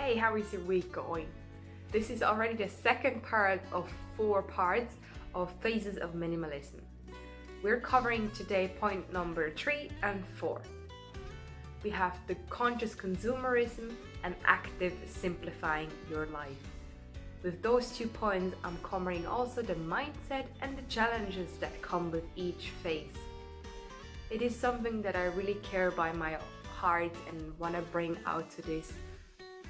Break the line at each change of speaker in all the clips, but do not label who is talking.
Hey, how is your week going? This is already the second part of 4 parts of phases of minimalism. We're covering today point number 3 and 4. We have the conscious consumerism and active simplifying your life. With those 2 points, I'm covering also the mindset and the challenges that come with each phase. It is something that I really care by my heart and want to bring out to this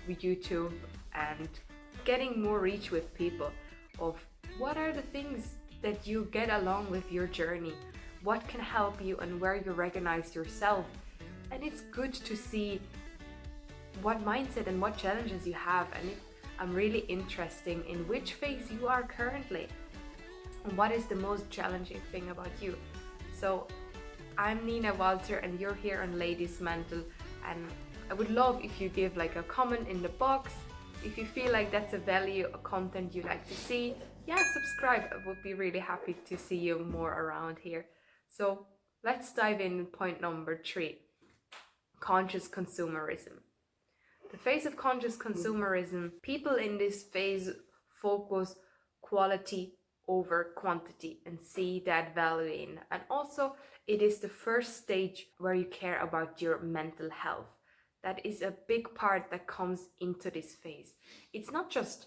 YouTube and getting more reach with people of what are the things that you get along with your journey, what can help you and where you recognize yourself. And it's good to see what mindset and what challenges you have, and I'm really interested in which phase you are currently and what is the most challenging thing about you. So I'm Nina Walter and you're here on Ladies Mantle, and I would love if you give like a comment in the box. If you feel like that's a value, a content you like to see, subscribe. I would be really happy to see you more around here. So let's dive in point number 3, conscious consumerism. The phase of conscious consumerism, people in this phase focus quality over quantity and see that value in. And also it is the first stage where you care about your mental health. That is a big part that comes into this phase. It's not just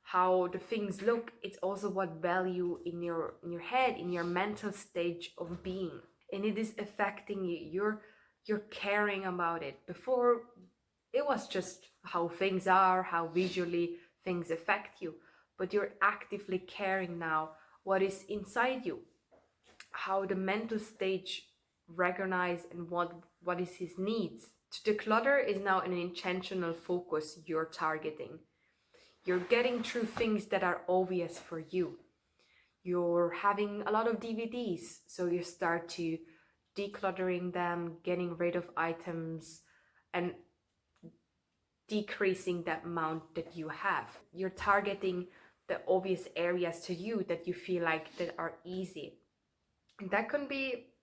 how the things look, it's also what value in your head, in your mental stage of being. And it is affecting you. You're caring about it. Before, it was just how things are, how visually things affect you. But you're actively caring now what is inside you, how the mental stage recognize and what is his needs. The clutter is now an intentional focus you're targeting. You're getting through things that are obvious for you. You're having a lot of DVDs, so you start to decluttering them, getting rid of items, and decreasing the amount that you have. You're targeting the obvious areas to you that you feel like that are easy. And that can be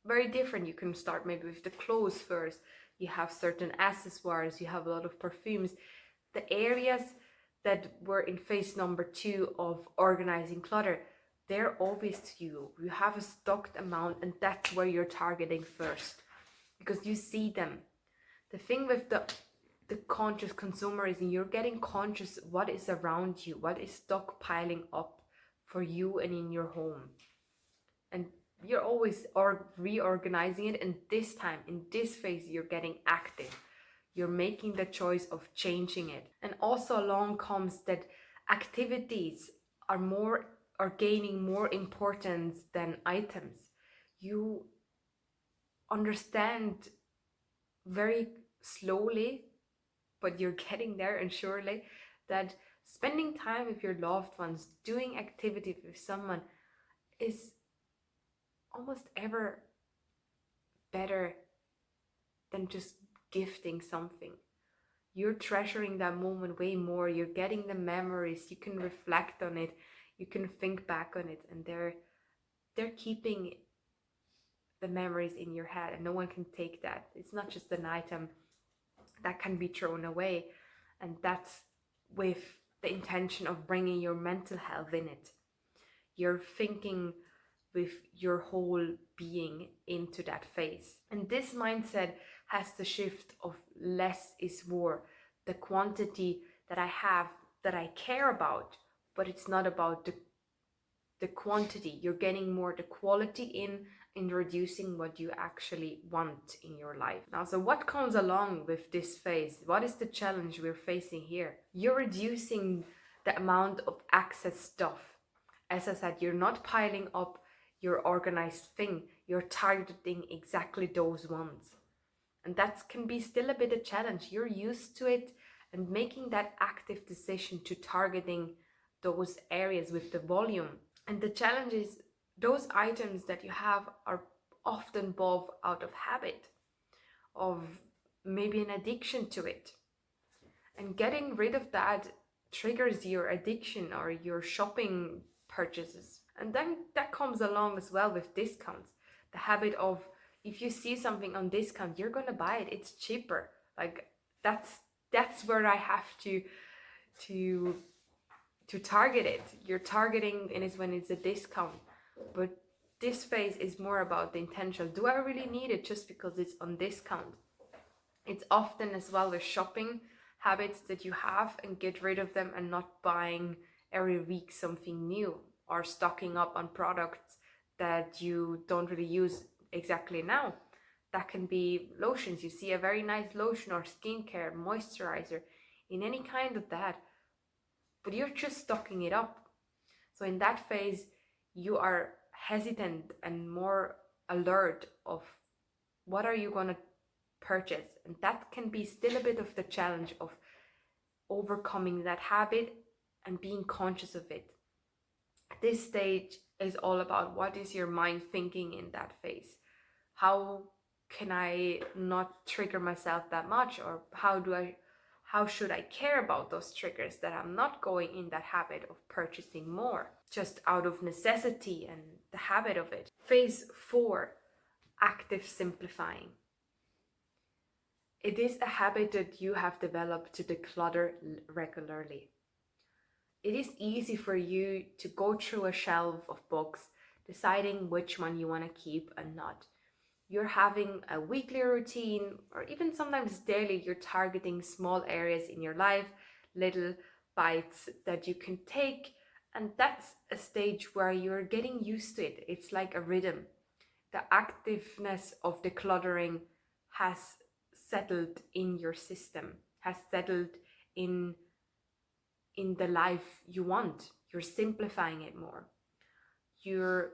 very different. You can start maybe with the clothes first. You have certain accessories, you have a lot of perfumes. The areas that were in phase number 2 of organizing clutter, they're obvious to you. You have a stocked amount, and that's where you're targeting first because you see them. The thing with the conscious consumerism, you're getting conscious what is around you, what is stockpiling up for you and in your home. And you're always reorganizing it, and this time in this phase you're getting active. You're making the choice of changing it. And also along comes that activities are gaining more importance than items. You understand very slowly, but you're getting there and surely, that spending time with your loved ones, doing activity with someone is almost ever better than just gifting something. You're treasuring that moment way more. You're getting the memories. You can reflect on it. You can think back on it, and they're keeping the memories in your head, and no one can take that. It's not just an item that can be thrown away, and that's with the intention of bringing your mental health in it. You're thinking with your whole being into that phase. And this mindset has the shift of less is more. The quantity that I have, that I care about, but it's not about the quantity. You're getting more the quality in reducing what you actually want in your life. Now, so what comes along with this phase? What is the challenge we're facing here? You're reducing the amount of excess stuff. As I said, you're not piling up your organized thing, you're targeting exactly those ones. And that can be still a bit of a challenge. You're used to it, and making that active decision to targeting those areas with the volume. And the challenge is those items that you have are often bought out of habit, of maybe an addiction to it. And getting rid of that triggers your addiction or your shopping purchases. And then that comes along as well with discounts. The habit of, if you see something on discount, you're going to buy it. It's cheaper. Like that's that's where I have to target it. You're targeting, and it's when it's a discount. But this phase is more about the intention. Do I really need it just because it's on discount? It's often as well with shopping habits that you have, and get rid of them and not buying every week something new, or stocking up on products that you don't really use exactly now. That can be lotions. You see a very nice lotion or skincare, moisturizer, in any kind of that, but you're just stocking it up. So in that phase, you are hesitant and more alert of what are you going to purchase. And that can be still a bit of the challenge of overcoming that habit and being conscious of it. This stage is all about what is your mind thinking in that phase. How can I not trigger myself that much, or how should I care about those triggers, that I'm not going in that habit of purchasing more just out of necessity and the habit of it. Phase 4, active simplifying. It is a habit that you have developed to declutter regularly. It is easy for you to go through a shelf of books, deciding which one you want to keep and not. You're having a weekly routine, or even sometimes daily. You're targeting small areas in your life, little bites that you can take, and that's a stage where you're getting used to it. It's like a rhythm. The activeness of decluttering has settled in your system, has settled in the life you want. You're simplifying it more. You're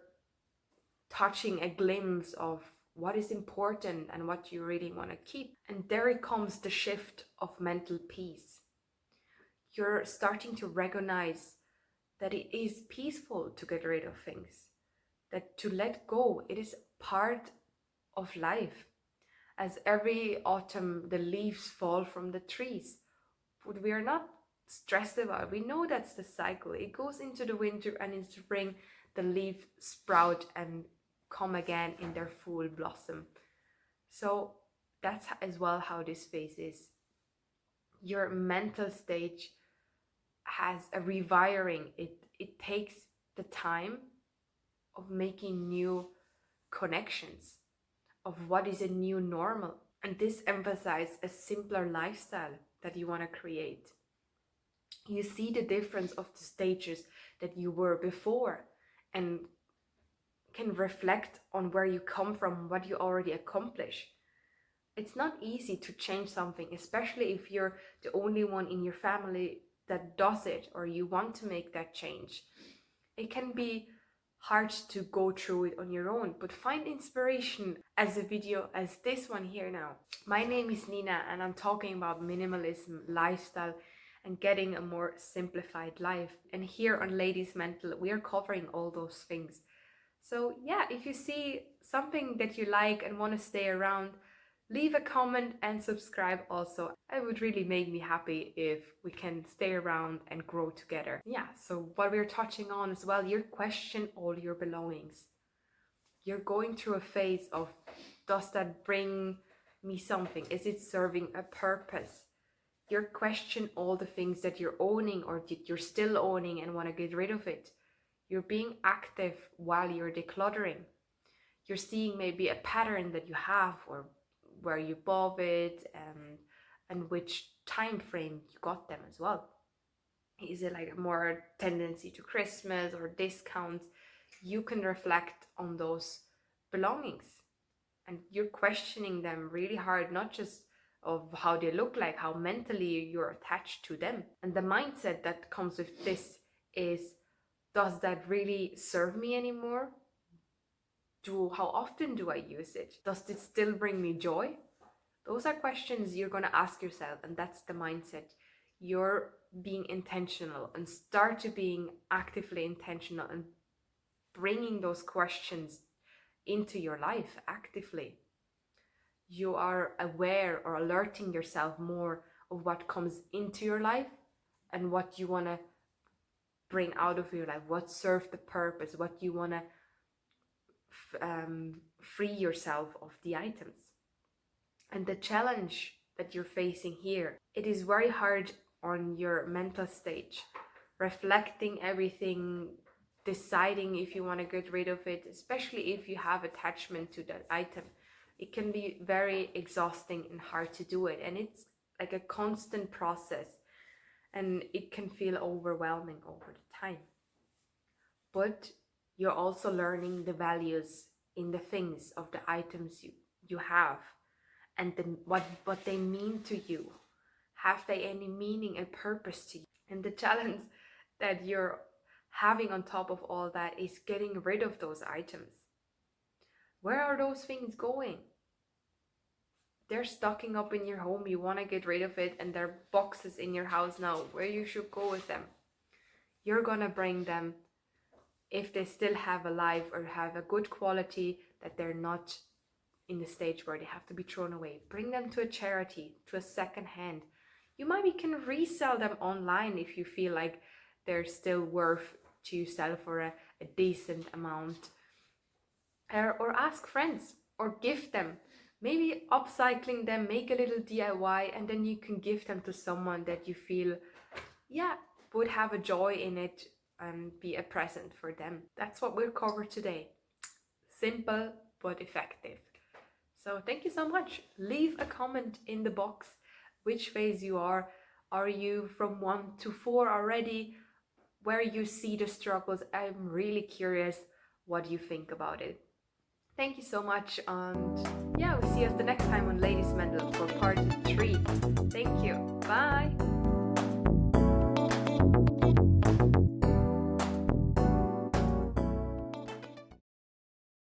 touching a glimpse of what is important and what you really want to keep. And there it comes, the shift of mental peace. You're starting to recognize that it is peaceful to get rid of things, that to let go, it is part of life. As every autumn the leaves fall from the trees, but we are not stressed about it. We know that's the cycle. It goes into the winter, and in spring the leaves sprout and come again in their full blossom. So that's as well how this phase is. Your mental stage has a rewiring. It takes the time of making new connections, of what is a new normal. And this emphasizes a simpler lifestyle that you want to create. You see the difference of the stages that you were before, and can reflect on where you come from, what you already accomplished. It's not easy to change something, especially if you're the only one in your family that does it, or you want to make that change. It can be hard to go through it on your own, but find inspiration as a video as this one here now. My name is Nina, and I'm talking about minimalism, lifestyle, and getting a more simplified life. And here on Ladies Mental, we are covering all those things. So yeah, if you see something that you like and want to stay around, leave a comment and subscribe also. It would really make me happy if we can stay around and grow together. Yeah, so what we're touching on as well, you question all your belongings. You're going through a phase of, does that bring me something? Is it serving a purpose? You question all the things that you're owning, or that you're still owning, and want to get rid of it. You're being active while you're decluttering. You're seeing maybe a pattern that you have, or where you bought it, and which time frame you got them as well. Is it like a more tendency to Christmas or discounts? You can reflect on those belongings, and you're questioning them really hard, not just of how they look like, how mentally you're attached to them. And the mindset that comes with this is, does that really serve me anymore? How often do I use it? Does it still bring me joy? Those are questions you're going to ask yourself, and that's the mindset. You're being intentional, and start to being actively intentional and bringing those questions into your life actively. You are aware or alerting yourself more of what comes into your life and what you want to bring out of your life, what serves the purpose, what you want to free yourself of the items. And the challenge that you're facing here it is very hard on your mental stage, reflecting everything, deciding if you want to get rid of it, especially if you have attachment to that item. It can be very exhausting and hard to do it, and it's like a constant process, and it can feel overwhelming over the time. But you're also learning the values in the things of the items you have, and then what they mean to you. Have they any meaning and purpose to you? And the challenge that you're having on top of all that is getting rid of those items. Where are those things going? They're stocking up in your home, you want to get rid of it, and there are boxes in your house now. Where you should go with them? You're gonna bring them, if they still have a life or have a good quality, that they're not in the stage where they have to be thrown away. Bring them to a charity, to a second hand. You maybe can resell them online if you feel like they're still worth to sell for a decent amount. Or ask friends or gift them. Maybe upcycling them, make a little DIY, and then you can give them to someone that you feel, yeah, would have a joy in it and be a present for them. That's what we'll cover today. Simple but effective. So thank you so much. Leave a comment in the box which phase you are. Are you from 1 to 4 already? Where you see the struggles? I'm really curious what you think about it. Thank you so much, and yeah, we'll see us the next time on Ladies Mendel for part 3. Thank you. Bye.